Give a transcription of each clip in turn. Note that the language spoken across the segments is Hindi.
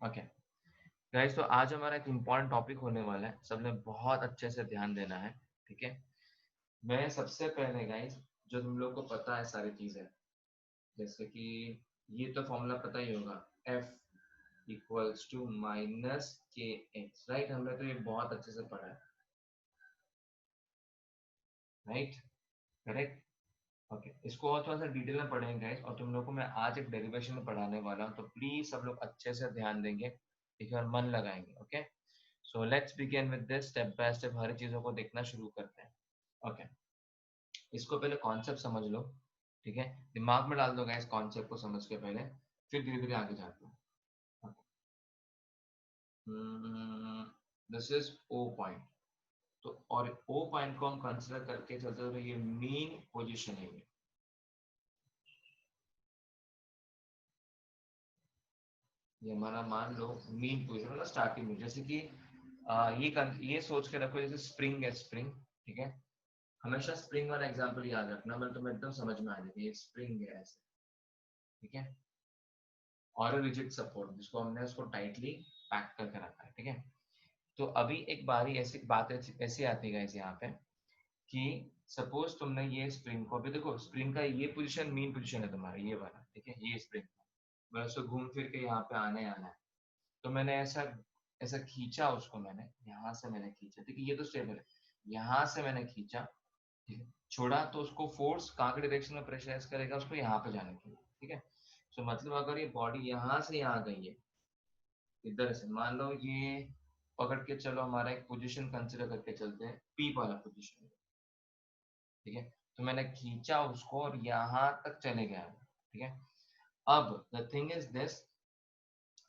ओके गाइस, तो आज हमारा एक इम्पोर्टेंट टॉपिक होने वाला है, सबने बहुत अच्छे से ध्यान देना है। ठीक है, मैं सबसे पहले गाइस, जो तुम लोग को पता है सारी चीजें, जैसे कि ये तो फॉर्मूला पता ही होगा, F इक्वल्स टू माइनस के एक्स, राइट? हमने तो ये बहुत अच्छे से पढ़ा है, राइट? करेक्ट। ओके, इसको और थोड़ा सा डिटेल में पढ़ेंगे गाइस, और तुम लोग को मैं आज एक डेरिवेशन में पढ़ाने वाला हूँ, तो प्लीज सब लोग अच्छे से ध्यान देंगे, ठीक है, और मन लगाएंगे। Okay, so let's begin with this, step by step हर चीजों को देखना शुरू करते हैं। ओके, इसको पहले कॉन्सेप्ट समझ लो, ठीक है? दिमाग में डाल दो गाइस कॉन्सेप्ट को समझ के पहले, फिर धीरे धीरे आगे जाते हैं। This is O point. तो और ओ पॉइंट को हम कंसिडर करके चलते हैं, तो ये मेन पोजीशन है। ये हमारा मान लो मेन पोजीशन मतलब स्टार्टिंग में, जैसे कि ये सोच के रखो जैसे स्प्रिंग है, स्प्रिंग, ठीक है? हमेशा स्प्रिंग वाला एग्जांपल याद रखना, मतलब तुम्हें एकदम समझ में आ जाएगी, ये स्प्रिंग है ऐसे, ठीक है? और रिजिड सपोर्ट, जिसको हमने उसको टाइटली पैक करके रखा है, ठीक है? तो अभी एक बारी ऐसी बात ऐसी आती है यहाँ पे कि सपोज तुमने ये स्प्रिंग को, अभी देखो स्प्रिंग का ये पोजीशन मेन पोजीशन है तुम्हारा, ये वाला, ठीक है? ये स्प्रिंग, मैं उसको घूम फिर के यहाँ पे आने आना है, तो मैंने ऐसा ऐसा खींचा उसको, मैंने यहाँ से मैंने खींचा, ठीक है? ये तो स्टेबल है, यहाँ से मैंने खींचा, ठीक है? छोड़ा तो उसको फोर्स कहाँ के डायरेक्शन में प्रेशराइज करेगा, उसको यहाँ पे जाने के लिए, ठीक है? तो मतलब अगर ये बॉडी यहाँ से यहाँ गई है, इधर से मान लो ये पकड़ के चलो, हमारा एक पोजीशन कंसिडर करके चलते हैं, पी वाला पोजीशन, ठीक है? तो मैंने खींचा उसको और यहाँ तक चले गया, ठीक है? अब द थिंग इज दिस,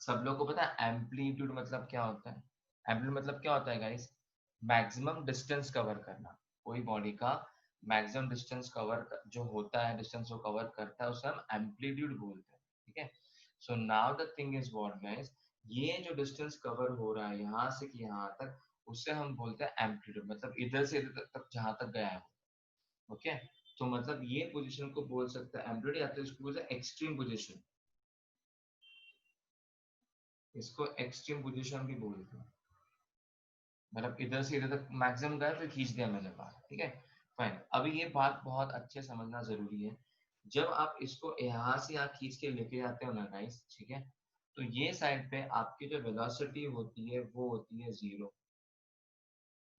सब लोग को पता है एम्पलीट्यूड मतलब क्या होता है? एम्पलीट्यूड मतलब क्या होता है गाइस? मैक्सिमम डिस्टेंस कवर करना, कोई बॉडी का मैक्सिमम डिस्टेंस कवर जो होता है, डिस्टेंस को कवर करता है, उसे हम एम्पलीट्यूड बोलते हैं, ठीक है? So now the thing is what guys, ये जो डिस्टेंस कवर हो रहा है यहाँ से कि यहाँ तक, उससे हम बोलते हैं एम्पलीट्यूड, मतलब इधर से इधर तक जहाँ तक गया है। ओके, तो मतलब ये पोजीशन को बोल सकते हैं एम्पलीट्यूड, या तो इसको बोलते हैं एक्सट्रीम पोजीशन, इसको एक्सट्रीम पोजीशन भी बोलते हैं, मतलब इधर से इधर तक मैक्सिमम गया फिर खींच दिया मैंने बाहर, ठीक है? फाइन, अभी ये बात बहुत अच्छे समझना जरूरी है। जब आप इसको यहाँ से यहाँ खींच के लेके जाते हो ना गाइस, ठीक है, तो ये साइड पे आपकी जो वेलोसिटी होती है वो होती है जीरो,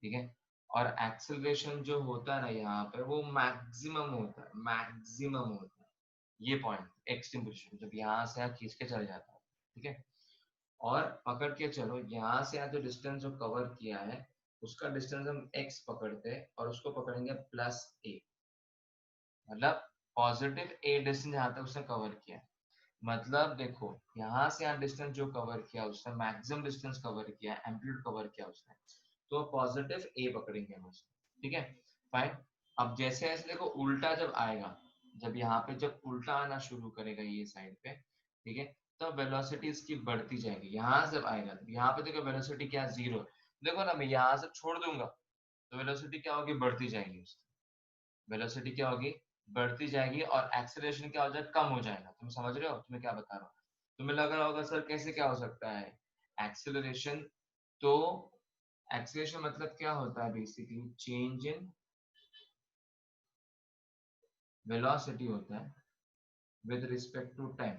ठीक है? और एक्सेलरेशन जो होता है ना यहाँ पे, वो मैक्सिमम होता है, मैक्सिमम होता है। ये पॉइंट एक्सट्रीम पोजीशन, जब यहाँ से यहाँ खींच के चले जाता है, ठीक है? और पकड़ के चलो, यहाँ से यहाँ जो डिस्टेंस जो कवर किया है, उसका डिस्टेंस हम x पकड़ते हैं और उसको पकड़ेंगे प्लस a, मतलब पॉजिटिव a डिस्टेंस यहाँ तक उसने कवर किया है। मतलब देखो, यहाँ से यहाँ डिस्टेंस जो कवर किया उसने, मैक्सिमम डिस्टेंस कवर किया, एम्पलीट्यूड कवर किया उसने, तो पॉजिटिव a पकड़ेंगे हम उसको, ठीक है? फाइन। अब जैसे ऐसे देखो उल्टा जब आएगा, जब यहाँ पे जब उल्टा आना शुरू करेगा ये साइड पे, ठीक है, तो वेलोसिटी इसकी बढ़ती जाएगी। यहाँ जब आएगा, यहाँ पे देखो वेलोसिटी क्या, जीरो। देखो ना, मैं यहाँ से छोड़ दूंगा तो वेलोसिटी क्या होगी, बढ़ती जाएगी उसकी, वेलोसिटी क्या होगी, बढ़ती जाएगी, और एक्सेलरेशन क्या हो जाएगा, कम हो जाएगा। तुम समझ रहे हो तुम्हें क्या बता रहा हूँ? तुम्हें लग रहा होगा सर कैसे क्या हो सकता है एक्सेलरेशन? तो एक्सेलरेशन मतलब क्या होता है, बेसिकली चेंज इन वेलोसिटी होता है विद रिस्पेक्ट टू टाइम।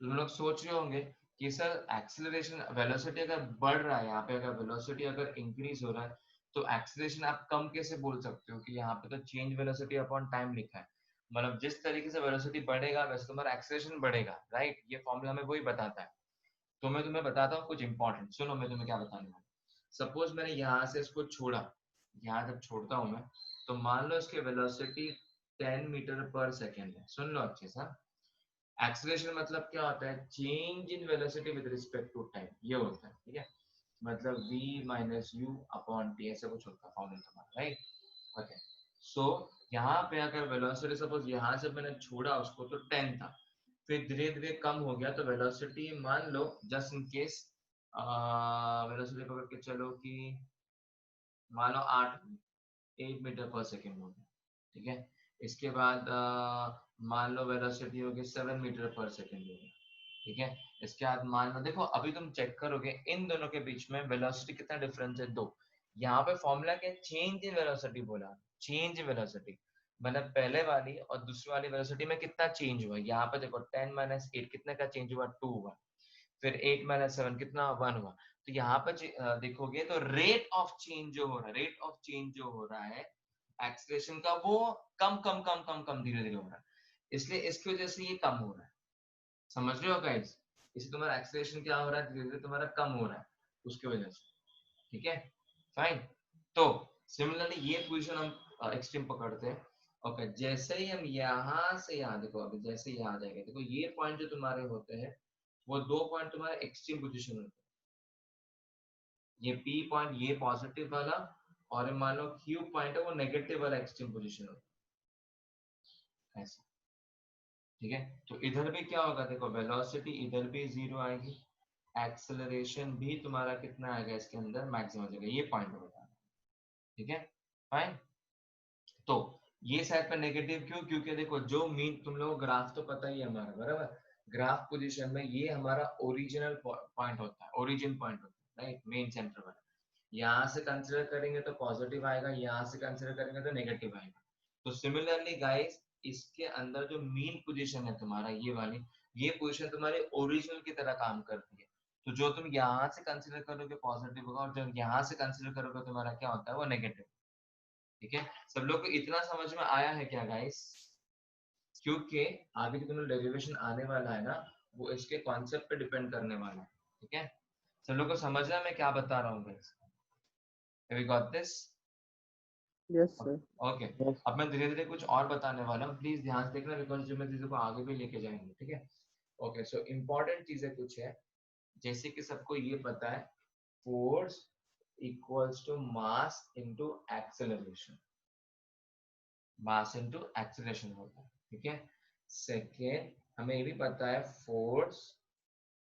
तुम लोग सोच रहे होंगे कि सर एक्सेलरेशन, वेलोसिटी अगर बढ़ रहा है, यहाँ पे अगर वेलोसिटी अगर इंक्रीज हो रहा है, तो एक्सेलरेशन आप कम कैसे बोल सकते हो? कि यहाँ पे तो चेंज वेलोसिटी अपॉन टाइम लिखा है, मतलब जिस तरीके से वेलोसिटी बढ़ेगा वैसे तुम्हारा एक्सेलरेशन बढ़ेगा, राइट? ये फॉर्मूला में वही बताता है। तो मैं तुम्हें बताता हूँ कुछ इंपॉर्टेंट, सुनो मैं तुम्हें क्या बताने वाला। सपोज मैंने यहाँ से इसको छोड़ा, यहाँ जब छोड़ता हूँ मैं, तो मान लो इसकी वेलोसिटी 10 मीटर पर सेकेंड है। सुन लो अच्छे से, एक्सेलरेशन मतलब क्या होता है, change in velocity with respect to time, ये होता है, ठीक है? मतलब v minus U upon T, ऐसा कुछ होता है फॉर्मूला तुम्हारा, राइट? ओके, सो यहाँ पे अगर वेलोसिटी सपोज यहाँ से मैंने छोड़ा उसको तो 10 था, फिर धीरे धीरे कम हो गया, तो वेलोसिटी मान लो जस्ट इन केस, वेलोसिटी पकड़ के चलो कि मान लो 8 मीटर पर सेकेंड हो गया, ठीक है? इसके बाद मान लो वेलोसिटी होगी 7 मीटर पर सेकेंड हो गया, ठीक है। इसके बाद मान लो देखो अभी तुम चेक करोगे इन दोनों के बीच में वेलोसिटी कितना डिफरेंस है, 2। यहाँ पे फॉर्मूला क्या, चेंज इन वेलोसिटी बोला, चेंज इन वेलोसिटी, मतलब पहले वाली और दूसरी वाली वेलोसिटी में कितना चेंज हुआ। यहाँ पे देखो 10 माइनस 8 कितने का चेंज हुआ, 2 हुआ। फिर 8 माइनस 7 कितना, 1 हुआ। तो यहाँ पे देखोगे तो रेट ऑफ चेंज जो हो रहा है, रेट ऑफ चेंज जो हो रहा है एक्सीलरेशन का, वो कम कम कम कम कम धीरे धीरे हो रहा है, इसलिए इसकी वजह से ये कम हो रहा है। समझ रहे हो गाइस, इससे तुम्हारा एक्सीलरेशन क्या हो रहा है, धीरे धीरे तुम्हारा कम हो रहा है उसकी वजह से। ठीक है, फाइन। तो सिमिलरली ये पोजीशन हम एक्सट्रीम पकड़ते हैं। ओके, जैसे ही हम यहाँ से यहाँ देखो, अभी जैसे यहाँ आ जाएंगे, देखो ये पॉइंट जो तुम्हारे होते हैं वो 2 पॉइंट तुम्हारे एक्सट्रीम पोजीशन होते हैं। ये P पॉइंट ये पॉजिटिव वाला, और मान लो Q पॉइंट है वो नेगेटिव वाला एक्सट्रीम पोजीशन होता है ऐसा। ठीक है, तो इधर भी क्या होगा, देखो वेलोसिटी इधर भी 0 आएगी, एक्सेलरेशन भी तुम्हारा कितना आएगा इसके अंदर, मैक्सिमम आ जाएगा, ये पॉइंट होगा। ठीक है, फाइन। तो ये साइड पे नेगेटिव क्यों, क्योंकि देखो जो मीन, तुम लोगों को ग्राफ तो पता ही है हमारा, बराबर। ग्राफ पोजीशन में ये हमारा ओरिजिनल पॉइंट होता है, ओरिजिन पॉइंट होता है, राइट, मेन सेंटर वाला। यहाँ से कंसिडर करेंगे तो पॉजिटिव आएगा, यहाँ से कंसिडर करेंगे तो नेगेटिव आएगा। तो सिमिलरली गाइस, इसके अंदर जो मीन पोजीशन है तुम्हारा ये वाली, ये पोजीशन तुम्हारी ओरिजिनल की तरह काम करती है। तो जो तुम यहाँ से कंसिडर करोगे पॉजिटिव होगा, और जब यहाँ से कंसिडर करोगे तुम्हारा क्या होता है, वो नेगेटिव। ठीक है, सब लोग को इतना समझ में आया है क्या गाइस? क्योंकि आगे जो तुम्हें डेरिवेशन आने वाला है ना, वो इसके कॉन्सेप्ट पे डिपेंड करने वाला है। ठीक है, सब लोग को समझ रहा है मैं क्या बता रहा हूँ guys? Have you got this? Yes sir. Okay, अब मैं धीरे धीरे कुछ और बताने वाला हूँ, प्लीज ध्यान से देखना, बिकॉज जो मैं चीजों को आगे भी लेके जाएंगे। ठीक है, ओके, सो इम्पोर्टेंट चीजें कुछ है, जैसे कि सबको ये पता है, force equals to mass into acceleration, mass into acceleration होता है। ठीक है, सेकेंड हमें ये भी पता है, फोर्स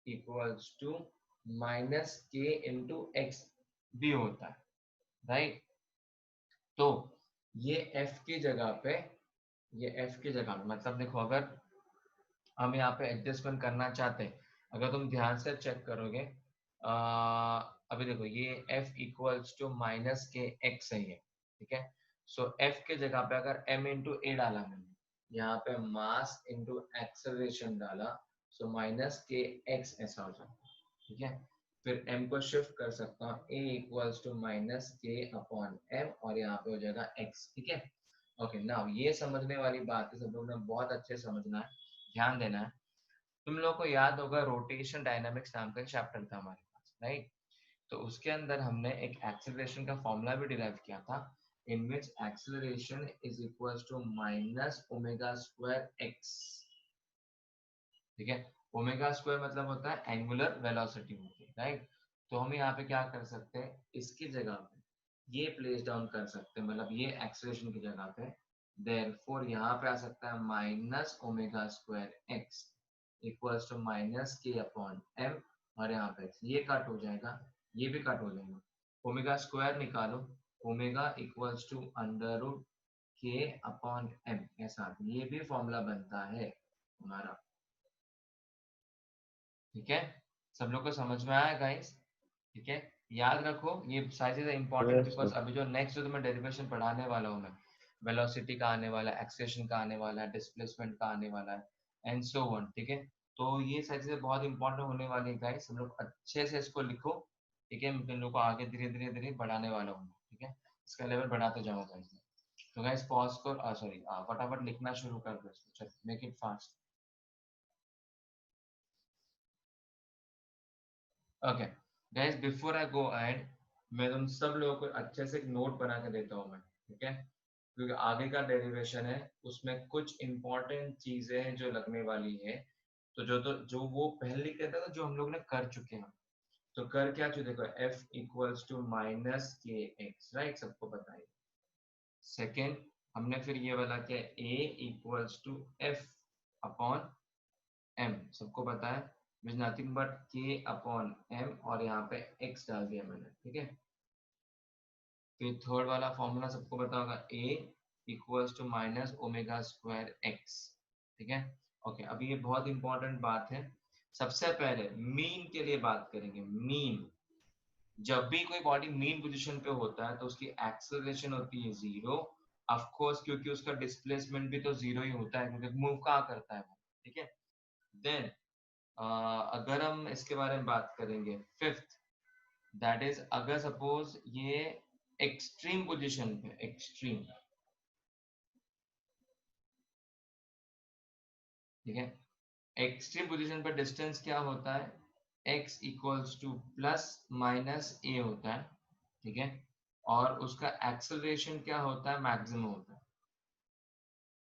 इक्वल्स टू माइनस के इंटू एक्स भी होता है, राइट। तो ये F की जगह पे, ये F की जगह पे, मतलब देखो अगर हम यहाँ पे एडजस्टमेंट करना चाहते हैं, अगर तुम ध्यान से चेक करोगे, अभी देखो ये F इक्वल्स टू माइनस के एक्स है ये। ठीक है, सो F के जगह पे अगर m इंटू ए डाला मैंने, यहाँ पे मास इंटू एक्सेलरेशन डाला, सो माइनस के एक्स ऐसा हो जाता है। ठीक है, फिर m को शिफ्ट कर सकता हूँ, a equals to minus K upon m, और यहाँ पे हो जाएगा x। ठीक है, ओके, नाउ ये समझने वाली बात है, सब लोग ने बहुत अच्छे समझना है, ध्यान देना है। तुम लोगों को याद होगा रोटेशन डायनामिक्स नाम का एक चैप्टर था हमारे पास, राइट। तो उसके अंदर हमने एक एक्सेलरेशन का फॉर्मूला भी डिराइव किया था, in which acceleration is equals to minus omega square X. ठीक है, ओमेगा स्क्वायर मतलब होता है एंगुलर वेलोसिटी होती है, राइट। तो हम यहाँ पे क्या कर सकते हैं, इसकी जगह पे ये प्लेस डाउन कर सकते हैं, मतलब ये एक्सेलरेशन की जगह पे, देयरफॉर यहाँ पे आ सकता है minus omega square X equals to minus K upon M, और यहाँ पे ये कट हो जाएगा, ये भी कट हो जाएगा, ओमेगा स्क्वायर निकालो, omega equals to under root K upon M, ऐसा ये भी फॉर्मूला बनता है हमारा। ठीक है, सब लोग को समझ में आया गाइस? ठीक है, याद रखो ये सारी चीजें इंपॉर्टेंट, यस बिकॉज सर। अभी जो नेक्स्ट जो तुम्हें डेरिवेशन पढ़ाने वाला हूँ मैं, वेलोसिटी का आने वाला है, एक्सेलरेशन का आने वाला है, डिस्प्लेसमेंट का आने वाला है, एंड सो ऑन। ठीक है, तो ये सारी चीजें बहुत इंपॉर्टेंट होने वाली है गाइस, हम लोग अच्छे से इसको लिखो। ठीक है, मैं तुम लोग को आगे धीरे धीरे धीरे बढ़ाने वाला हूँ। ठीक है, इसका लेवल बढ़ाते जाऊंगा गाइस। तो गाइस पॉज कर, सॉरी, फटाफट लिखना शुरू कर दो इसको, चल make it fast. Okay guys, before I go ahead, मैं तुम सब लोगों को अच्छे से एक नोट बना के देता हूँ मैं। ठीक है, क्योंकि आगे का डेरिवेशन है, उसमें कुछ इंपॉर्टेंट चीजें हैं जो लगने वाली है। तो जो वो पहले कहता था जो हम लोग ने कर चुके हैं, तो कर क्या चुके, देखो f इक्वल्स टू माइनस के एक्स, राइट, सबको पता है। सेकेंड हमने फिर ये वाला क्या, a equals to f upon m, सबको पता है, which nothing but k upon m, और यहाँ पे x डाल दिया मैंने। ठीक है, फिर थर्ड वाला फॉर्मूला सबको पता होगा, a equals to minus omega square X. ठीक है, ओके, अभी ये बहुत इंपॉर्टेंट बात है, सबसे पहले मीन के लिए बात करेंगे। मीन, जब भी कोई बॉडी मीन पोजीशन पे होता है तो उसकी एक्सेलरेशन होती है 0, ऑफ कोर्स, क्योंकि उसका डिस्प्लेसमेंट भी तो 0 ही होता है, क्योंकि मूव कहाँ करता है वो, ठीक है। देन अगर हम इसके बारे में बात करेंगे, फिफ्थ, दैट इज अगर सपोज ये एक्सट्रीम पोजीशन पे, एक्सट्रीम, ठीक है, एक्सट्रीम पोजीशन पर डिस्टेंस क्या होता है, x equals two plus minus a होता है, ठीक है, और उसका एक्सेलरेशन क्या होता है, मैक्सिमम होता है।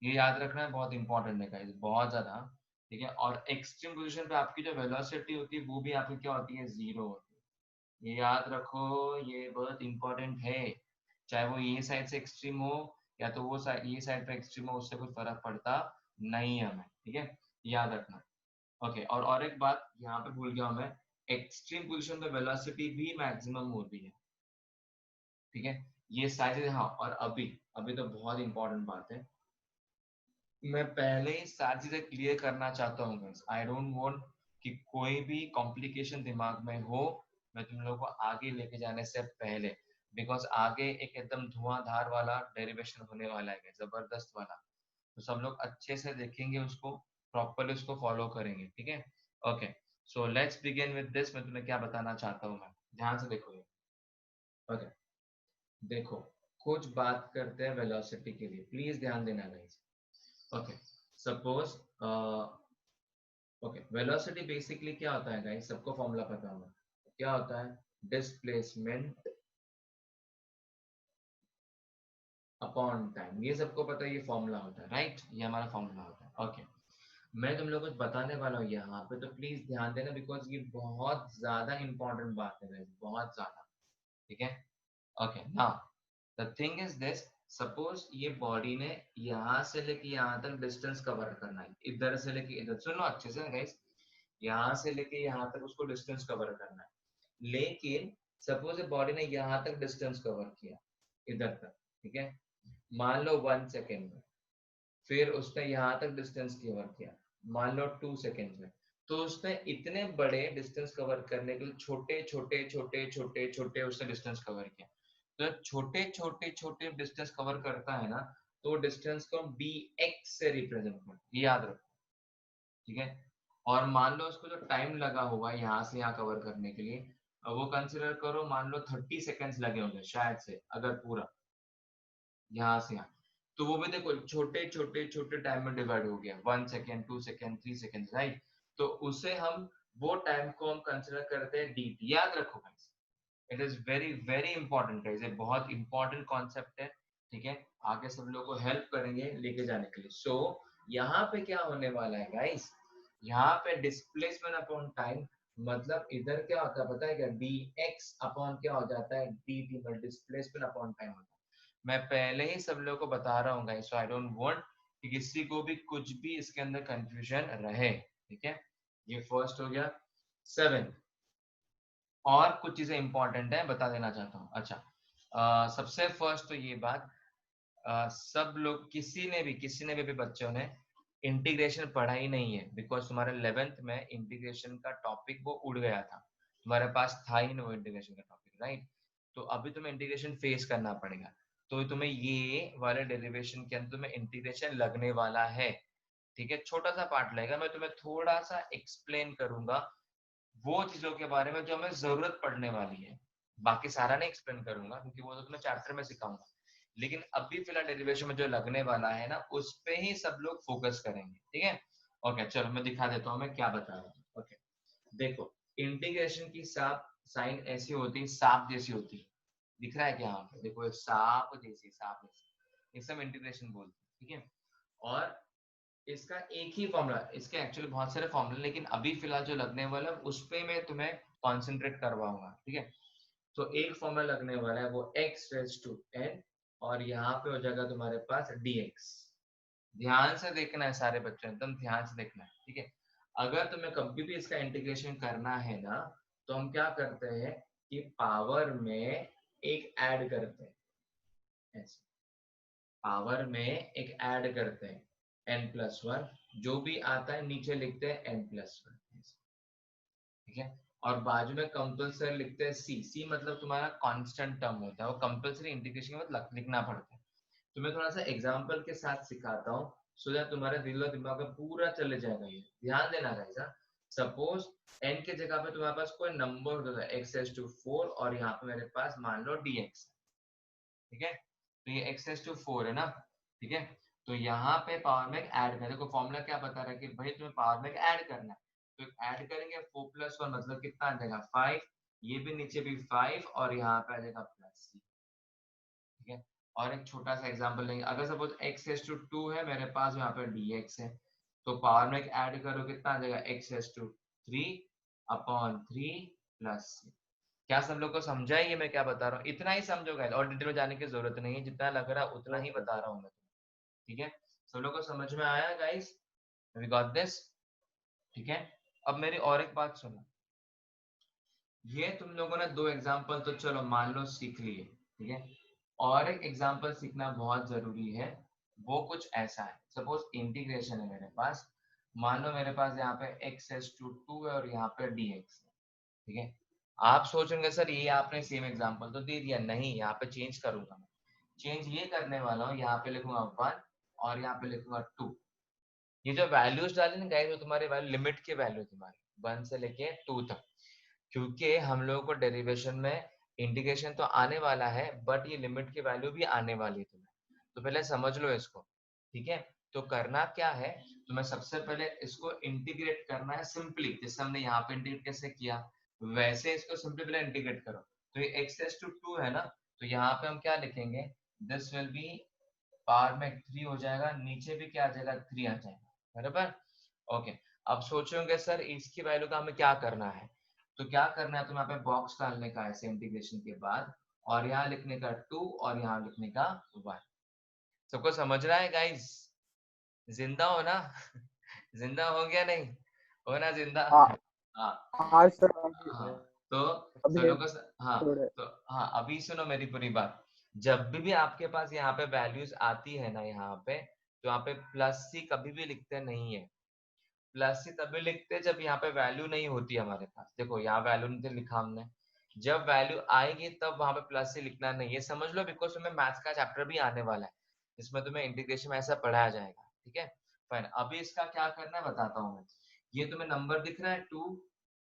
ये याद रखना है, बहुत इंपॉर्टेंट है गाइस, बहुत ज्यादा, ठीक है। और एक्सट्रीम पोजीशन पे आपकी जो वेलोसिटी होती है वो भी आपकी क्या होती है, 0 होती है। ये याद रखो, ये बहुत इंपॉर्टेंट है। चाहे वो ये साइड से एक्सट्रीम हो या तो वो साइड, ये साइड पे एक्सट्रीम हो, उससे कोई फर्क पड़ता नहीं है हमें, ठीक है, याद रखना। ओके, और एक बात यहाँ पे भूल गया हूँ मैं, एक्सट्रीम पोजीशन पे वेलोसिटी भी मैक्सिमम होती है, ठीक है। ये सारी चीजें, हाँ, और अभी अभी तो बहुत इंपॉर्टेंट बात है, मैं पहले ही सारी चीजें क्लियर करना चाहता हूँ गाइस। आई डोंट वांट कि कोई भी कॉम्प्लिकेशन दिमाग में हो मैं तुम लोगों को आगे लेके जाने से पहले, बिकॉज आगे एक एकदम धुआंधार वाला डेरिवेशन होने वाला है, जबरदस्त वाला। तो सब लोग अच्छे से देखेंगे उसको, प्रॉपरली उसको फॉलो करेंगे, ठीक है। Okay, so let's begin with this. मैं तुम्हें क्या बताना चाहता हूँ, मैं ध्यान से देखो ये। ओके, देखो, कुछ बात करते हैं वेलोसिटी के लिए, प्लीज ध्यान देना guys. Okay, suppose, okay, velocity basically क्या होता है गाइस, सबको फॉर्मूला पता होगा, क्या होता है, डिस्प्लेसमेंट अपॉन टाइम, ये सबको पता है, ये फॉर्मूला होता है, राइट, ये हमारा फॉर्मूला होता है। ओके, मैं तुम लोगों को बताने वाला हूँ यहाँ पे, तो प्लीज ध्यान देना, बिकॉज ये बहुत ज्यादा इंपॉर्टेंट बात है guys, बहुत ज्यादा, ठीक है। Okay, now the thing is this, suppose ये बॉडी ने यहाँ से लेके यहाँ तक डिस्टेंस कवर करना है, इधर से लेके इधर, सुनो अच्छे से गाइस, यहाँ से लेके यहाँ तक उसको डिस्टेंस कवर करना है। लेकिन सपोज बॉडी ने यहाँ तक डिस्टेंस कवर किया, इधर तक, ठीक है, मान लो 1 सेकेंड में, फिर उसने यहाँ तक डिस्टेंस कवर किया, मान लो 2 सेकेंड में, तो उसने इतने बड़े डिस्टेंस कवर करने के लिए छोटे छोटे छोटे छोटे छोटे उसने डिस्टेंस कवर किया। तो छोटे छोटे छोटे डिस्टेंस कवर करता है ना, तो डिस्टेंस को बी एक्स से रिप्रेजेंट करते हैं, ये याद रखो, ठीक है। और मान लो उसको जो टाइम लगा हुआ है यहाँ से यहाँ कवर करने के लिए, वो कंसिडर करो, मान लो 30 सेकेंड्स लगे होंगे शायद से, अगर पूरा यहाँ से यहाँ, तो वो भी देखो छोटे छोटे छोटे टाइम में डिवाइड हो गया, 1 सेकेंड, 2 सेकेंड, 3 सेकेंड, राइट। तो उसे हम, वो टाइम को हम कंसिडर करते हैं dt, याद रखो guys, it is very very important guys, ये बहुत इंपॉर्टेंट कॉन्सेप्ट है, ठीक है। आगे सब लोगों को हेल्प करेंगे लेके जाने के लिए। सो यहाँ पे क्या होने वाला है गाइस, यहाँ पे डिस्प्लेसमेंट अपॉन टाइम, मतलब इधर क्या होता है पता है क्या, dx अपॉन क्या हो जाता है, dt, मतलब डिस्प्लेसमेंट अपॉन टाइम होता है। मैं पहले ही सब लोगों को बता रहा हूँ guys, so I don't want कि किसी को भी कुछ भी इसके अंदर कंफ्यूजन रहे, ठीक है। ये फर्स्ट हो गया। सेवन, और कुछ चीजें इंपॉर्टेंट है, बता देना चाहता हूँ। अच्छा, सबसे फर्स्ट तो ये बात, सब लोग, किसी ने भी बच्चों ने इंटीग्रेशन पढ़ा ही नहीं है, बिकॉज तुम्हारे 11th में इंटीग्रेशन का टॉपिक वो उड़ गया था, तुम्हारे पास था ही नहीं वो इंटीग्रेशन का टॉपिक, राइट। तो अभी तुम्हें इंटीग्रेशन फेस करना पड़ेगा, तो तुम्हें ये वाले डेरिवेशन के अंदर तुम्हें इंटीग्रेशन लगने वाला है, ठीक है। छोटा सा पार्ट लगेगा, मैं तुम्हें थोड़ा सा एक्सप्लेन करूंगा वो चीजों के बारे में जो हमें जरूरत पड़ने वाली है, बाकी सारा नहीं एक्सप्लेन करूंगा क्योंकि वो तो तुम्हें चैप्टर में सिखाऊंगा, लेकिन अभी फिलहाल डेरिवेशन में जो लगने वाला है ना, उस पे ही सब लोग फोकस करेंगे, ठीक है। ओके, चलो मैं दिखा देता हूँ मैं क्या बता रहा हूँ। ओके, देखो, इंटीग्रेशन की साप साइन ऐसी होती है, सांप जैसी होती है, दिख रहा है क्या यहाँ पे, देखो सांप जैसी, इसे हम इंटीग्रेशन बोलते हैं, ठीक है। और इसका एक ही फॉर्मूला, इसके एक्चुअली बहुत सारे फॉर्मूले, लेकिन अभी फिलहाल जो लगने वाला है उस पे मैं तुम्हें कॉन्सेंट्रेट करवाऊंगा, ठीक है। तो एक फॉर्मूला लगने वाला है, वो x रेज टू n, और यहाँ पे हो जाएगा तुम्हारे पास dx। ध्यान से देखना है सारे बच्चों, एकदम ध्यान से देखना है, ठीक है। अगर तुम्हें कभी भी इसका इंटीग्रेशन करना है ना, तो हम क्या करते हैं कि पावर में एक ऐड करते हैं, ऐसे पावर में एक ऐड करते हैं n+1, जो भी आता है नीचे लिखते हैं n+1, ठीक है। और बाजू में कंपल्सरी लिखते हैं सी, सी मतलब तुम्हारा कांस्टेंट टर्म होता है, वो कंपल्सरी इंटीग्रेशन के बाद लिखना पड़ता है। तो मैं थोड़ा सा एग्जांपल के साथ सिखाता हूँ, सो दैट तुम्हारे दिल और दिमाग में पूरा चले जाएगा। ये ध्यान देना गाइस। सपोज n की जगह पे तुम्हारे पास कोई नंबर होता है x⁴ और यहाँ पे मेरे पास मान लो dx, ठीक है। तो ये x⁴ है ना, ठीक है। तो यहाँ पे पावर में ऐड करें, देखो फॉर्मूला क्या बता रहा है कि भाई तुम्हें पावर में ऐड करना है, तो ऐड करेंगे 4 + 1 मतलब कितना आ जाएगा 5, ये भी नीचे भी 5 और यहाँ पे आ जाएगा प्लस, ठीक है। और एक छोटा सा एग्जांपल लेंगे, अगर सपोज x⁴ है मेरे पास, यहाँ पे dx है, तो पावर में ऐड करो कितना आ जाएगा x⁴/3 प्लस। क्या सब लोग को समझा है ये मैं क्या बता रहा हूँ? इतना ही समझो गाइस, और डिटेल में जाने की जरूरत नहीं है, जितना लग रहा है उतना ही बता रहा हूँ मैं, ठीक है। सब लोग को समझ में आया गाइस? वी गॉट दिस, ठीक है। अब मेरी और एक बात सुनो, ये तुम लोगों ने 2 एग्जांपल तो चलो मान लो सीख लिए, ठीक है। और एक एग्जांपल सीखना बहुत जरूरी है, वो कुछ ऐसा है, सपोज इंटीग्रेशन है मेरे पास, मान लो मेरे पास यहाँ पे x⁴ है और यहाँ पे dx है, ठीक है। आप सोचेंगे सर ये आपने सेम एग्जांपल तो दे दिया, नहीं यहाँ पे चेंज करूंगा मैं, चेंज ये करने वाला हूँ, यहाँ पे लिखूंगा 1 और यहाँ पे लिखूंगा 2। ये जो वैल्यूज डाले ना गाइस, वो तुम्हारे वैल्यू लिमिट के वैल्यू तुम्हारे 1 से लेके 2 तक, क्योंकि हम लोगों को डेरिवेशन में इंटीग्रेशन तो आने वाला है, बट ये लिमिट की वैल्यू भी आने वाली है तुम्हें, तो पहले समझ लो इसको, ठीक है। तो करना क्या है, तुम्हें सबसे पहले इसको इंटीग्रेट करना है सिंपली, जैसे हमने यहाँ पे इंटीग्रेट कैसे किया, वैसे इसको सिंपली पहले इंटीग्रेट करो। तो ये x⁴ है ना, तो यहाँ पे हम क्या लिखेंगे, दिस विल बी पावर में 3 हो जाएगा, नीचे भी क्या आ जाएगा 3 आ जाएगा, बराबर। ओके, अब सोचोगे सर इसकी वैल्यू का हमें क्या करना है, तो क्या करना है, तो यहाँ पे बॉक्स डालने का ऐसे इंटीग्रेशन के बाद, और यहाँ लिखने का 2 और यहाँ लिखने का 1। सबको समझ रहा है गाइस? जिंदा हो ना? जिंदा हो गया नहीं हो ना जिंदा? हाँ हाँ हाँ सर, हाँ। तो सब अभी लोग को हाँ, थोड़े। तो हाँ अभी सुनो मेरी पूरी बात। जब भी आपके पास यहाँ पे वैल्यूज आती है ना यहाँ पे, तो यहाँ पे प्लस सी कभी भी लिखते नहीं है, प्लस सी तभी लिखते हैं जब यहाँ पे वैल्यू नहीं होती हमारे पास। देखो यहाँ वैल्यू नहीं लिखा हमने, जब वैल्यू आएगी तब वहां पे प्लस सी लिखना नहीं है, समझ लो, बिकॉज तुम्हें मैथ्स का चैप्टर भी आने वाला है जिसमें तुम्हें इंटीग्रेशन में ऐसा पढ़ाया जाएगा, ठीक है। फाइन, अभी इसका क्या करना है बताता हूँ मैं। ये तुम्हें नंबर दिख रहा है 2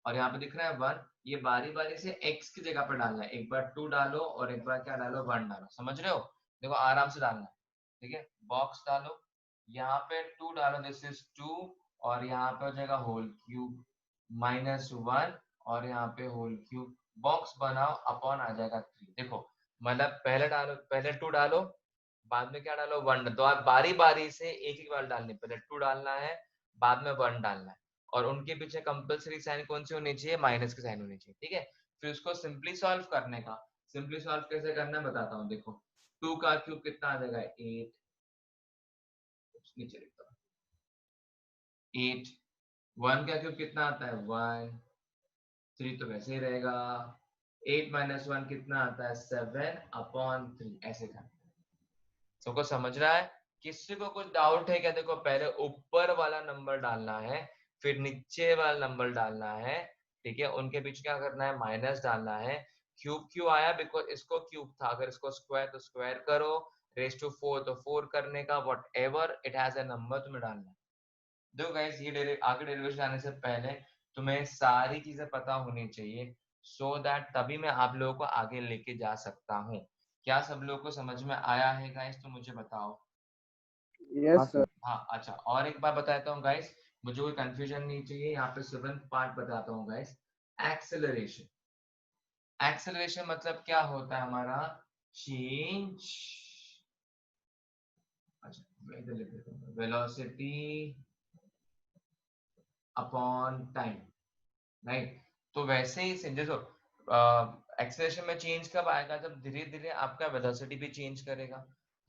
और यहाँ पे दिख रहा है 1, ये बारी बारी से x की जगह पर डालना है, एक बार 2 डालो और एक बार क्या डालो 1 डालो, समझ रहे हो? देखो आराम से डालना है, ठीक है। बॉक्स डालो, यहाँ पे 2 डालो, दिस इज 2, और यहाँ पे हो जाएगा होल क्यूब -1 और यहाँ पे होल क्यूब, बॉक्स बनाओ, अपॉन आ जाएगा 3। देखो मतलब पहले डालो, पहले 2 डालो, बाद में क्या डालो 1, तो आप बारी बारी से एक ही बार डालनी, पहले 2 डालना है, बाद में 1 डालना है, और उनके पीछे कंपल्सरी साइन कौन सी होनी चाहिए, माइनस की साइन होनी चाहिए, ठीक है। फिर उसको सिंपली सॉल्व करने का, सिंपली सॉल्व कैसे करना है बताता हूँ। देखो 2 का क्यूब कितना आ जाएगा 8, नीचे लिखता हूँ 8, 1 का क्यूब कितना आता है 1, 3 तो वैसे ही रहेगा, 8 - 1 कितना आता है 7/3, ऐसे करना। सबको समझ रहा है? किसी को कुछ डाउट है क्या? देखो पहले ऊपर वाला नंबर डालना है, फिर नीचे वाला नंबर डालना है, ठीक है। उनके बीच क्या करना है, माइनस डालना है। क्यूब क्यों आया? बिकॉज इसको क्यूब था, अगर इसको स्क्वायर तो स्क्वायर करो, रेज टू 4 तो 4 करने का, what ever it has a number तुम्हें डालना है। देखो गाइस, ये आगे डेरिवेशन आने से पहले तुम्हें सारी चीजें पता होनी चाहिए, सो दैट तभी मैं आप लोगों को आगे लेके जा सकता हूँ। क्या सब लोगों को समझ में आया है गाइस? तो मुझे बताओ। Yes sir. हाँ अच्छा, और एक बार बताता हूँ गाइस, मुझे कोई कंफ्यूजन नहीं चाहिए, यहाँ पे 7th पार्ट बताता हूँ गाइस। एक्सेलरेशन, एक्सेलरेशन मतलब क्या होता है हमारा, चेंज, अच्छा इधर लिख देता हूँ, वेलोसिटी अपॉन टाइम, राइट। तो वैसे ही देखो, एक्सेलरेशन में चेंज कब आएगा, जब धीरे धीरे आपका वेलोसिटी भी चेंज करेगा,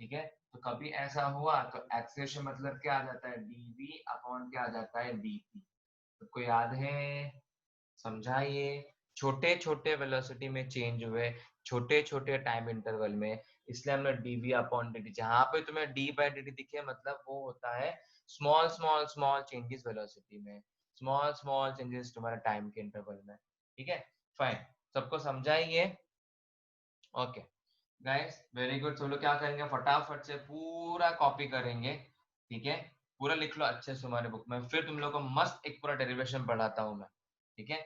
ठीक है। तो कभी ऐसा हुआ तो एक्सेलरेशन मतलब क्या आ जाता है, dv अपॉन क्या आ जाता है, dt। सबको याद है? समझाइए। छोटे छोटे वेलोसिटी में चेंज हुए, छोटे छोटे टाइम इंटरवल में, इसलिए हमने dv अपॉन dt, जहां पे तुम्हें d/dt दिखे मतलब वो होता है small small small changes velocity में। स्मॉल स्मॉल चेंजेस तुम्हारे टाइम के इंटरवल में, ठीक है, फाइन, सबको समझाइए, ओके गाइस, वेरी गुड। सब लोग क्या करेंगे, फटाफट से पूरा कॉपी करेंगे, ठीक है, पूरा लिख लो अच्छे से हमारे बुक में, फिर तुम लोग को मस्त एक पूरा डेरिवेशन पढ़ाता हूँ मैं, ठीक है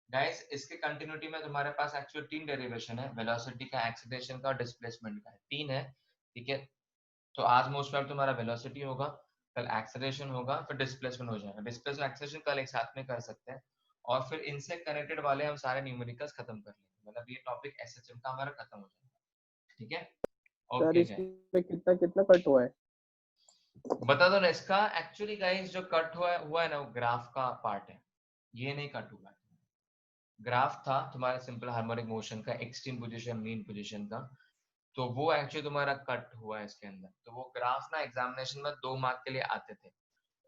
गाइस। इसके कंटिन्यूटी में तुम्हारे पास एक्चुअली 3 डेरिवेशन है, वेलोसिटी का, एक्सीलरेशन का और डिस्प्लेसमेंट का, 3 है, ठीक है। तो आज मोस्ट ऑफ तुम्हारा वेलोसिटी होगा, कल एक्सेलरेशन होगा, फिर डिस्प्लेसमेंट हो जाएगा, डिस्प्लेसमेंट एक्सेलरेशन कल एक साथ में कर सकते हैं, और फिर इनसे कनेक्टेड वाले हम सारे न्यूमेरिकल्स खत्म कर लेंगे, मतलब ये टॉपिक एसएचएम का हमारा खत्म हो जाएगा, ठीक है, सर ओके जय। इसमें कितना कितना कट हुआ है? बता दो ना इसका, एक्चुअली गाइस जो कट हुआ है ना, वो ग्राफ का पार्ट है, ये नहीं कट हुआ है। ग्राफ था तुम्हारा सिंपल हार्मोनिक मोशन का, एक्सट्रीम पोजीशन, मीन पोजीशन का, तो वो एक्चुअली तुम्हारा कट हुआ है इसके अंदर। तो वो ग्राफ ना एग्जामिनेशन में 2 मार्क के लिए आते थे,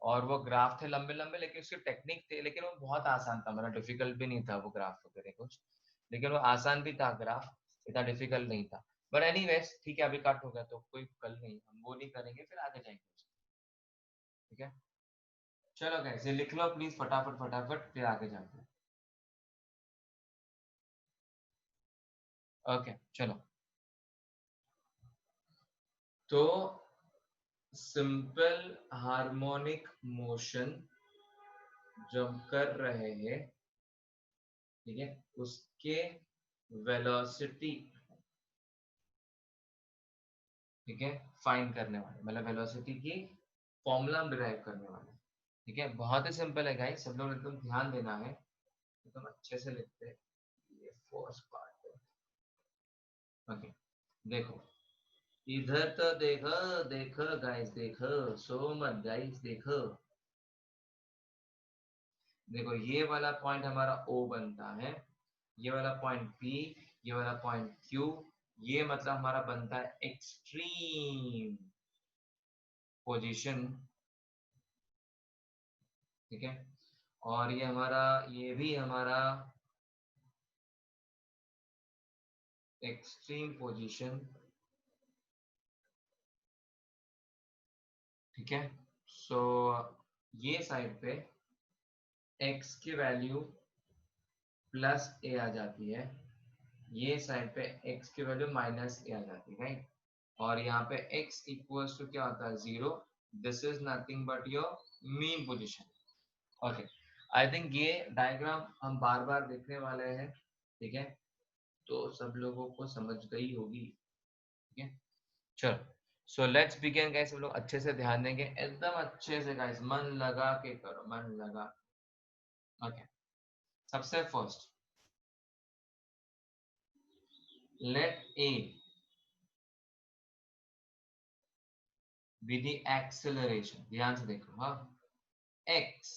और वो ग्राफ थे लंबे लंबे, लेकिन उसकी टेक्निक थे, लेकिन वो बहुत आसान था, मतलब डिफिकल्ट भी नहीं था वो ग्राफ वगैरह कुछ, लेकिन वो आसान भी था ग्राफ, इतना डिफिकल्ट नहीं था। बट एनीवेज ठीक है, अभी कट हो गया तो कोई कल नहीं, हम वो नहीं करेंगे, फिर आगे जाएंगे, ठीक है। चलो गाइस ये लिख लो प्लीज फटाफट फटाफट, फिर आगे जाते हैं, ओके चलो। तो सिंपल हार्मोनिक मोशन जो हम कर रहे हैं, ठीक है, उसके वेलोसिटी, ठीक है, फाइंड करने वाले, मतलब वेलोसिटी की फॉर्मूला हम डिराइव करने वाले, ठीक है, बहुत ही सिंपल है गाइस, सब लोग एकदम ध्यान देना है, एकदम अच्छे से लिखते हैं, ये फर्स्ट पार्ट है, ओके। देखो इधर तो देखो, देखो गाइस, देखो सो मत गाइस, देखो देखो, ये वाला पॉइंट हमारा O बनता है, ये वाला पॉइंट P, ये वाला पॉइंट Q, ये मतलब हमारा बनता है एक्सट्रीम पोजीशन, ठीक है, और ये हमारा, ये भी हमारा एक्सट्रीम पोजीशन, ठीक है। सो ये साइड पे x की वैल्यू प्लस a आ जाती है, ये साइड पे x की वैल्यू माइनस a आ जाती है, राइट, और यहाँ पे x इक्वल्स टू क्या होता है, 0, this is nothing but your mean position, okay. I think ये डायग्राम हम बार बार देखने वाले हैं, ठीक है, तो सब लोगों को समझ गई होगी, ठीक है, चलो। सो लेट्स बिगिन गाइस, सब लोग अच्छे से ध्यान देंगे, एकदम अच्छे से गाइस, मन लगा के करो, मन लगा, ओके। सबसे first, let a be the acceleration, ध्यान से देखो, हाँ, x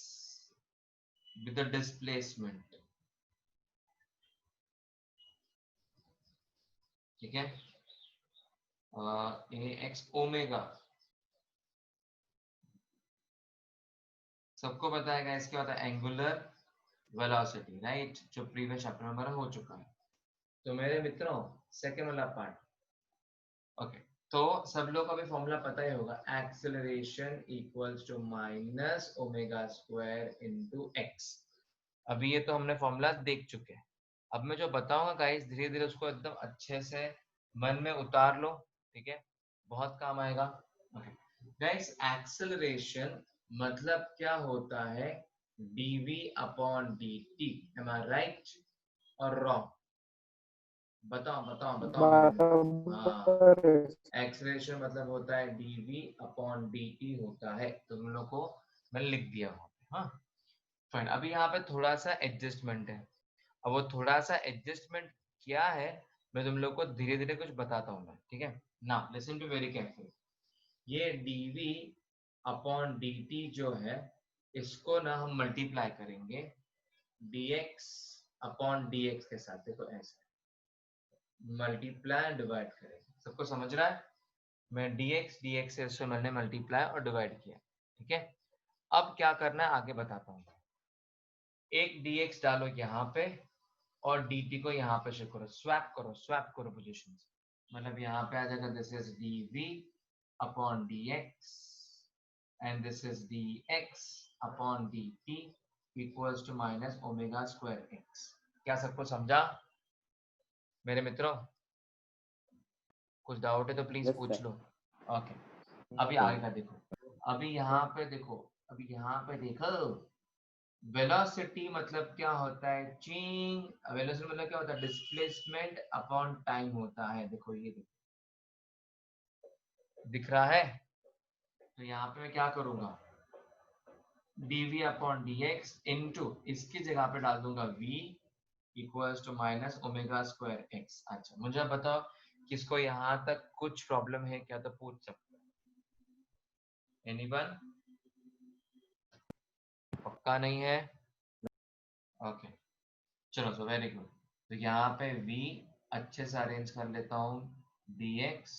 with the displacement, ठीक है, ax ओमेगा, सबको पता है गाइस क्या होता है, एंगुलर वेलोसिटी, राइट, जो प्रीवियस चैप्टर में हमारा हो चुका है। तो मेरे मित्रों सेकेंड वाला पार्ट, ओके, तो सब लोग को अभी फॉर्मूला पता ही होगा, acceleration equals to minus omega square into X. अभी ये तो हमने फॉर्मूला देख चुके हैं, अब मैं जो बताऊंगा गाइस धीरे धीरे उसको एकदम अच्छे से मन में उतार लो, ठीक है, बहुत काम आएगा, ओके गाइस। एक्सेलरेशन मतलब क्या होता है, dv अपॉन dt, एम आई राइट और रॉन्ग, बताओ बताओ बताओ मेरे मित्र, हाँ, बराबर है। एक्सेलरेशन मतलब होता है dv अपॉन dt होता है, तो तुम लोग को मैंने लिख दिया वहां पे, हाँ फाइन। अभी यहाँ पे थोड़ा सा एडजस्टमेंट है, अब वो थोड़ा सा एडजस्टमेंट क्या है, मैं तुम लोग को धीरे धीरे कुछ बताता हूँ मैं, ठीक है ना, लिसन टू वेरी केयरफुल। ये dv अपॉन dt जो है, इसको ना हम मल्टीप्लाई करेंगे dx अपॉन dx के साथ, देखो ऐसे मल्टीप्लाई डिवाइड करेंगे, सबको समझ रहा है, मैं dx से इसको मैंने मल्टीप्लाई और डिवाइड किया, ठीक है। अब क्या करना है आगे बताता हूँ, एक dx डालो यहाँ पे और dt को यहाँ पे शिफ्ट करो, स्वैप करो पोजीशन, मतलब यहाँ पे आ जाएगा, this is dv upon dx and this is dx upon dt, equals to minus omega square X. क्या सबको समझा मेरे मित्रों? कुछ डाउट है तो प्लीज यस पूछ सर। लो। ओके, अभी आगे का देखो। अभी यहाँ पे देखो, अभी यहाँ पे देखो, वेलोसिटी मतलब क्या होता है? चेंज, वेलोसिटी मतलब क्या होता है? डिस्प्लेसमेंट अपॉन टाइम होता है। देखो ये देखो, दिख रहा है? तो यहाँ पे मैं क्या करूंगा, dv अपॉन dx इनटू इसकी जगह पे डाल दूंगा v equals to minus omega square X. अच्छा मुझे अब बताओ, किसको यहाँ तक कुछ प्रॉब्लम है क्या, तो पूछ सकते हो। एनीवन? पक्का नहीं है? ओके, चलो सो वेरी गुड। तो यहाँ पे v अच्छे से अरेंज कर लेता हूँ, dx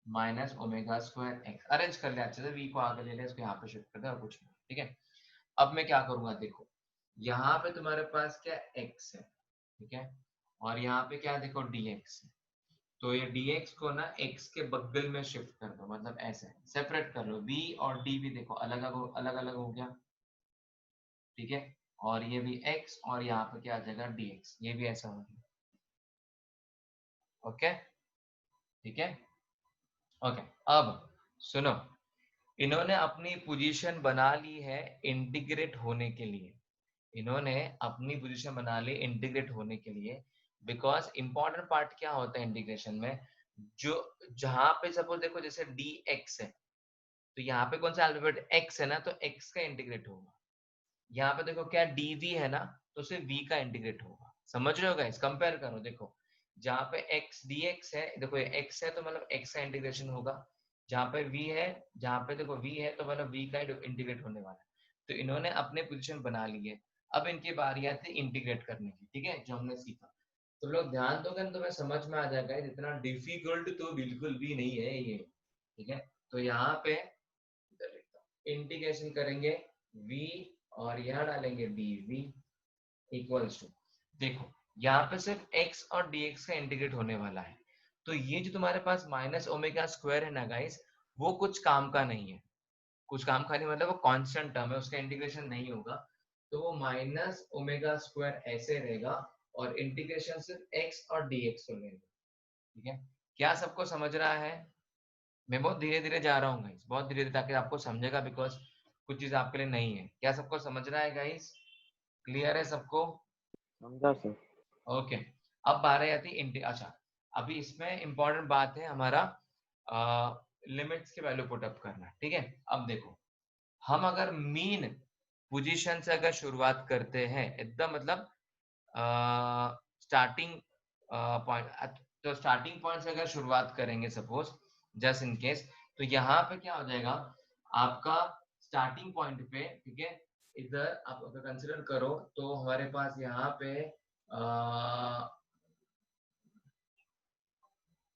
minus omega square x arrange कर लिया अच्छे से, v को आगे ले लिया, इसको यहाँ पे शिफ्ट कर दिया और कुछ नहीं। ठीक है, अब मैं क्या करूंगा, देखो यहाँ पे तुम्हारे पास क्या x है, ठीक है, और यहाँ पे क्या देखो dx है। तो ये dx को ना x के बगल में शिफ्ट कर दो, मतलब ऐसे सेपरेट कर लो। v और d भी देखो अलग अलग अलग हो गया, ठीक है, और ये भी x और यहाँ पे क्या आ जाएगा dx, ये भी ऐसा हो गया। ओके, ठीक है, ओके। अब सुनो, इन्होंने अपनी पोजीशन बना ली है इंटीग्रेट होने के लिए, इन्होंने अपनी पोजीशन बना ली इंटीग्रेट होने के लिए। बिकॉज इंपॉर्टेंट पार्ट क्या होता है इंटीग्रेशन में, जो जहां पे सपोज देखो जैसे dx है, तो यहाँ पे कौन सा अल्फाबेट x है ना, तो x का इंटीग्रेट होगा। यहाँ पे देखो क्या dv है ना, तो सिर्फ v का इंटीग्रेट होगा। समझ रहे हो गाइस? कंपेयर करो, देखो जहाँ पे x dx है, देखो ये x है तो मतलब x का इंटीग्रेशन होगा, जहाँ पे v है, जहाँ पे देखो v है तो मतलब v का इंटीग्रेट होने वाला है। तो इन्होंने अपने पोजीशन बना ली है, अब इनकी बारी आती है इंटीग्रेट करने की, ठीक है, जो हमने सीखा। तो लोग ध्यान दोगे तो तुम्हें समझ में आ जाएगा, इतना डिफिकल्ट तो बिल्कुल भी नहीं है ये, ठीक है। तो यहाँ पे इंटीग्रेशन करेंगे v और यहाँ डालेंगे dv इक्वल्स टू, देखो यहाँ पे सिर्फ x और dx का इंटीग्रेट होने वाला है। तो ये जो तुम्हारे पास माइनस ओमेगा स्क्वायर है ना गाइस, वो कुछ काम का नहीं है, कुछ काम का नहीं मतलब वो कांस्टेंट टर्म है, उसका इंटीग्रेशन नहीं होगा। तो वो माइनस ओमेगा स्क्वायर ऐसे रहेगा और इंटीग्रेशन सिर्फ x और dx हो रहेगा, ठीक है। क्या सबको समझ रहा है? मैं बहुत धीरे धीरे जा रहा हूँ गाइस, बहुत धीरे धीरे, ताकि आपको समझेगा, बिकॉज कुछ चीज आपके लिए नहीं है। क्या सबको समझ रहा है गाइस? क्लियर है सबको? समझा सर। ओके, अब बारह आती है अच्छा, अभी इसमें इंपॉर्टेंट बात है हमारा लिमिट्स की वैल्यू पुट अप करना, ठीक है। अब देखो, हम अगर मीन पोजीशन से अगर शुरुआत करते हैं एकदम, मतलब स्टार्टिंग पॉइंट, तो स्टार्टिंग पॉइंट से अगर शुरुआत करेंगे सपोज, जस्ट इन केस, तो यहाँ पे क्या हो जाएगा आपका स्टार्टिंग पॉइंट पे, ठीक है, इधर आप अगर कंसिडर करो तो हमारे पास यहाँ पे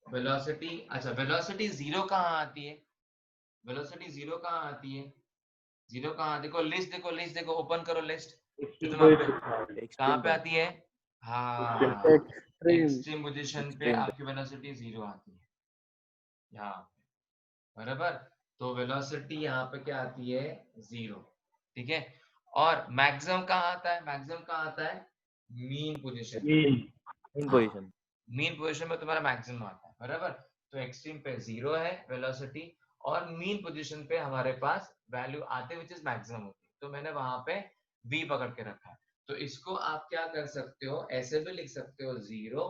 वेलोसिटी, अच्छा वेलोसिटी जीरो कहाँ आती है? वेलोसिटी जीरो कहाँ आती है? जीरो कहाँ, देखो लिस्ट, देखो लिस्ट, देखो ओपन करो लिस्ट, जो तुम्हारे पे कहाँ एक्सट्रीम पे पॉइंट। आती है? हाँ, एक्सट्रीम। एक्सट्रीम पोजीशन पे एक्सट्रीम। आपकी वेलोसिटी जीरो आती है यहाँ पे, बराबर। तो वेलोसिटी यहाँ पे क्या आती है? जीरो, ठीक है। और मैक्सिमम कहाँ आता है? मैक्सिमम कहाँ आता है? मीन पोजीशन पे। इन हाँ, पोजीशन। मीन पोजीशन में तुम्हारा मैक्सिमम आता है, बराबर। तो एक्सट्रीम पे जीरो है वेलोसिटी, और मीन पोजीशन पे हमारे पास वैल्यू आते विच इज मैक्सिमम होती है, तो मैंने वहां पे v पकड़ के रखा है। तो इसको आप क्या कर सकते हो, ऐसे भी लिख सकते हो जीरो,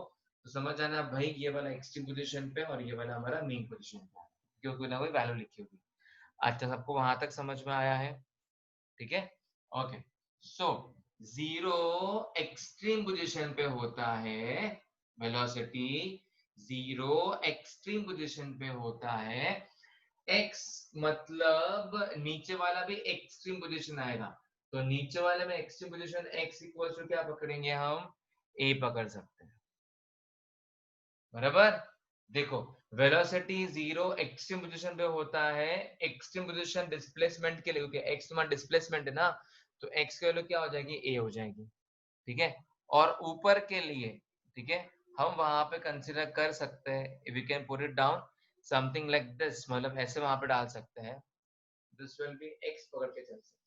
तो समझ आना भाई ये वाला एक्सट्रीम पोजीशन पे और ये वाला हमारा मीन पोजीशन पे, क्योंकि ना कोई वैल्यू लिखी होगी। अच्छा, सबको वहां तक समझ में आया है? ठीक है, okay. So zero extreme position पे होता है वेलोसिटी, जीरो एक्सट्रीम पोजीशन पे होता है, x मतलब नीचे वाला भी एक्सट्रीम पोजीशन आएगा, तो नीचे वाले में extreme position x equal to क्या पकड़ेंगे हम? a पकड़ सकते हैं, बराबर। देखो वेलोसिटी जीरो एक्सट्रीम पोजीशन पे होता है, एक्सट्रीम पोजीशन डिस्प्लेसमेंट के लिए, क्योंकि x तुम्हारा डिस्प्लेसमेंट है ना, तो x की वैल्यू क्या हो जाएगी? a हो जाएगी, ठीक है। और ऊपर के लिए, ठीक है, हम वहां पे कंसिडर कर सकते हैं, we can put it down something like this, मतलब ऐसे वहां पे डाल सकते हैं, दिस विल बी x पकड़ के चल सकते हैं।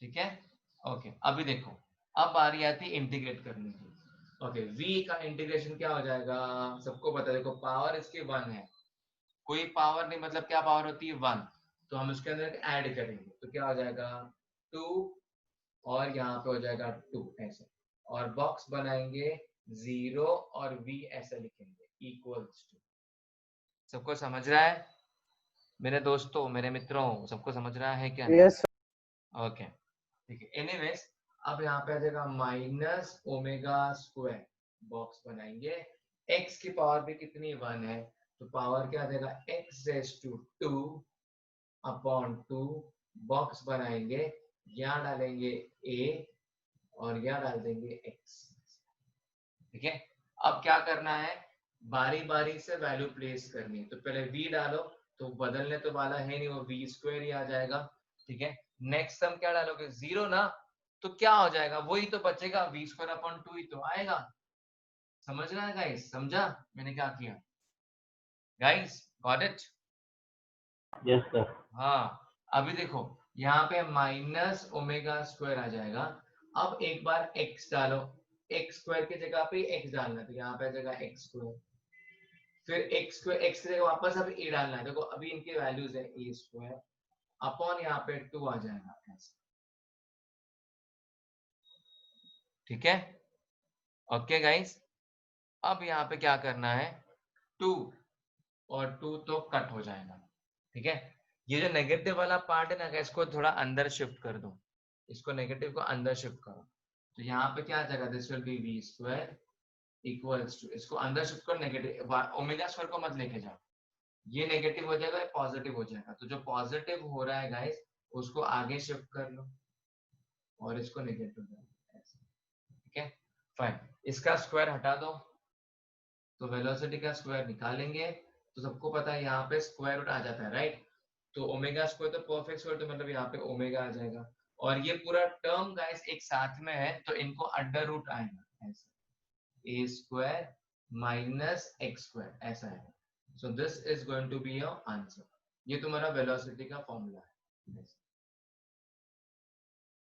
ठीक है। ओके अभी देखो, अब बारी आती है इंटीग्रेट करने की। ओके v का इंटीग्रेशन क्या हो जाएगा, सबको पता है, देखो पावर इसकी 1 है, कोई पावर नहीं मतलब क्या पावर होती है 1, तो हम उसके अंदर ऐड करेंगे तो क्या हो जाएगा 2 और यहाँ पे हो जाएगा 2 ऐसे, और बॉक्स बनाएंगे 0 और v ऐसे लिखेंगे इक्वल्स टू। सबको समझ रहा है मेरे दोस्तों, मेरे मित्रों, सबको समझ रहा है क्या नहीं? यस ओके ठीक है। एनीवेज अब यहाँ पे आ जाएगा माइनस ओमेगा स्क्वायर, बॉक्स बनाएंगे, x की पावर भी कितनी 1 है, तो पावर क्या आ जाएगा x raise to 2 upon 2, box बनाएंगे, यहाँ डालेंगे a और यहाँ डाल देंगे x। ठीक है। अब क्या करना है, बारी बारी से वैल्यू प्लेस करनी है, तो पहले v डालो, तो बदलने तो वाला है नहीं, वो v स्क्वायर ही आ जाएगा। ठीक है। नेक्स्ट हम क्या डालोगे 0 ना, तो क्या हो जाएगा, वही तो बचेगा, v स्क्वायर अपॉन 2 ही तो आएगा। समझ रहा है गाइस, समझा मैंने क्या किया guys, got it? Yes sir. हाँ अभी देखो यहाँ पे माइनस ओमेगा स्क्वायर आ जाएगा। अब एक बार x डालो, x स्क्वायर की जगह पे x डालना है, तो यहाँ पे आ जाएगा x स्क्वायर, फिर x स्क्वायर x की जगह वापस अब a डालना है, देखो अभी इनके वैल्यूज है a स्क्वायर अपॉन यहाँ पे 2 आ जाएगा ऐसे। ठीक है। ओके गाइस, अब यहाँ पे क्या करना है 2 और 2 तो कट हो जाएगा। ठीक है। ये जो नेगेटिव वाला पार्ट है ना, इसको थोड़ा अंदर शिफ्ट कर दो, इसको नेगेटिव को अंदर शिफ्ट करो, तो यहाँ पे क्या आ जाएगा, this will be V square equals to, इसको अंदर शिफ्ट करो, नेगेटिव ओमेगा स्क्वायर को मत लेके जाओ, ये नेगेटिव हो जाएगा, ये पॉजिटिव हो जाएगा, तो जो पॉजिटिव हो रहा है गाइस उसको आगे शिफ्ट कर लो और इसको नेगेटिव कर लो ऐसे। ठीक है फाइन, इसका स्क्वायर हटा दो, तो वेलोसिटी का स्क्वायर निकालेंगे, तो सबको पता है यहाँ पे स्क्वायर रूट आ जाता है राइट, तो ओमेगा स्क्वायर तो परफेक्ट स्क्वायर, तो मतलब यहाँ पे ओमेगा आ जाएगा, और ये पूरा टर्म गाइस एक साथ में है तो इनको अंडर रूट आएगा ऐसे, a square minus X square ऐसा है, so this is going to be your answer. ये तुम्हारा वेलोसिटी का फॉर्मूला है।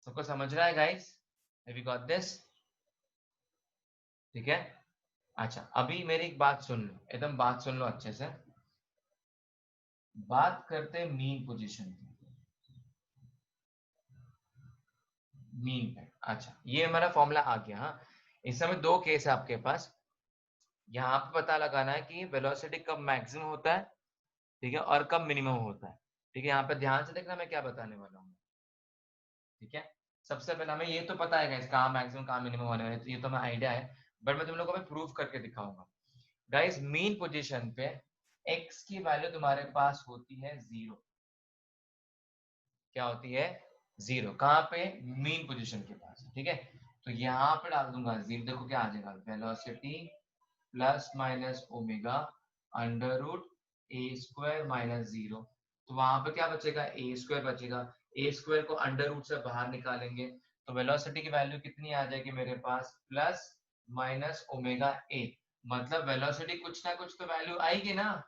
सबको समझ रहा है guys, have you got this? ठीक है। अच्छा अभी मेरी एक बात सुन लो, एकदम बात सुन लो अच्छे से, बात करते हैं मीन पोजीशन की, मीन पे। अच्छा ये हमारा फॉर्मूला आ गया। हाँ इस समय दो केस है आपके पास, यहाँ पे पता लगाना है कि वेलोसिटी कब मैक्सिमम होता है, ठीक है, और कब मिनिमम होता है। ठीक है, यहाँ पे ध्यान से देखना मैं क्या बताने वाला हूँ। ठीक है, सबसे पहले हमें ये तो पता है गाइस कहाँ मैक्सिमम कहाँ मिनिमम होने वाला है, तो ये तो हमें आइडिया है, बट मैं तुम लोगों को प्रूफ करके दिखाऊंगा। गाइस मीन पोजीशन पे x की वैल्यू तुम्हारे पास होती है 0। क्या होती है 0, कहाँ पे, मीन पोजीशन के पास। ठीक है, तो यहाँ पे डाल दूंगा 0, देखो क्या आ जाएगा, velocity plus minus omega under root A square minus 0, तो वहां पे क्या बचेगा ए स्क्वायर बचेगा, ए स्क्वायर को अंडर रूट से बाहर निकालेंगे, तो वेलोसिटी की वैल्यू कितनी आ जाएगी मेरे पास, प्लस माइनस ओमेगा ए, मतलब वेलोसिटी कुछ ना कुछ तो वैल्यू आएगी ना,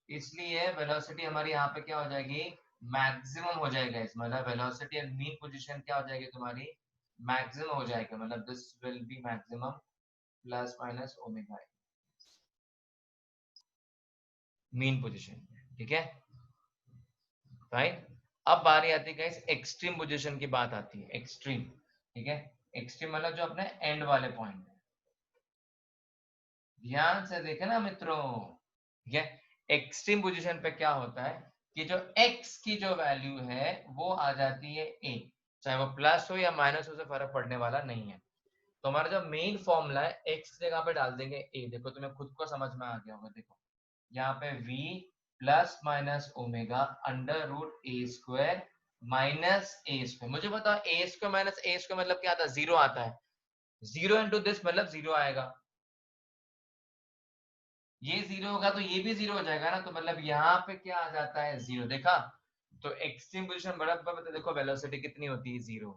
इसलिए वेलोसिटी हमारी यहाँ पे क्या हो जाएगी, मैक्सिमम हो जाएगा, इस मतलब वेलोसिटी एंड मीन पोजीशन क्या हो जाएगी तुम्हारी, मैक्सिमम हो जाएगा, मतलब this will B maximum plus minus omega mean position. ठीक है राइट। अब बारी आती है एक्सट्रीम पोजीशन की बात आती है, एक्सट्रीम। ठीक है, एक्सट्रीम मतलब जो अपने एंड वाले पॉइंट है, ध्यान से देखे ना मित्रों। ठीक है, एक्सट्रीम पोजीशन पे क्या होता है कि जो x की जो वैल्यू है वो आ जाती है a, चाहे वो प्लस हो या माइनस हो, से फर्क पड़ने वाला नहीं है। तो हमारा जो मेन फॉर्मूला है x की जगह पे डाल देंगे a, देखो तुम्हें खुद को समझ में आ गया होगा, देखो यहाँ पे v plus minus omega under root A square minus A square, मुझे बताओ A square minus A square मतलब क्या आता है, 0 आता है, 0 इंटू दिस मतलब 0 आएगा, ये 0 होगा तो ये भी 0 हो जाएगा ना, तो मतलब यहाँ पे क्या आ जाता है 0, देखा, तो एक्सट्रीम पोजीशन बराबर मतलब देखो वेलोसिटी कितनी होती है 0,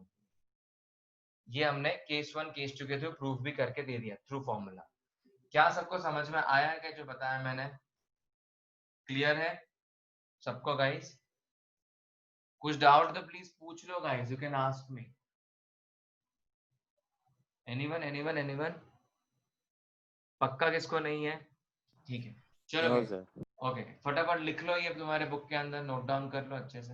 ये हमने केस 1 केस 2 के थ्रू प्रूफ भी करके दे दिया थ्रू फॉर्मूला। क्या सबको समझ में आया है क्या जो बताया मैंने, क्लियर है सबको गाइस? कुछ डाउट तो प्लीज पूछ लो guys, you can ask me. Anyone? पक्का किसको नहीं है? ठीक है, चलो नो गाइस। सर। ओके, फटाफट लिख लो ये तुम्हारे बुक के अंदर, नोट डाउन कर लो अच्छे से।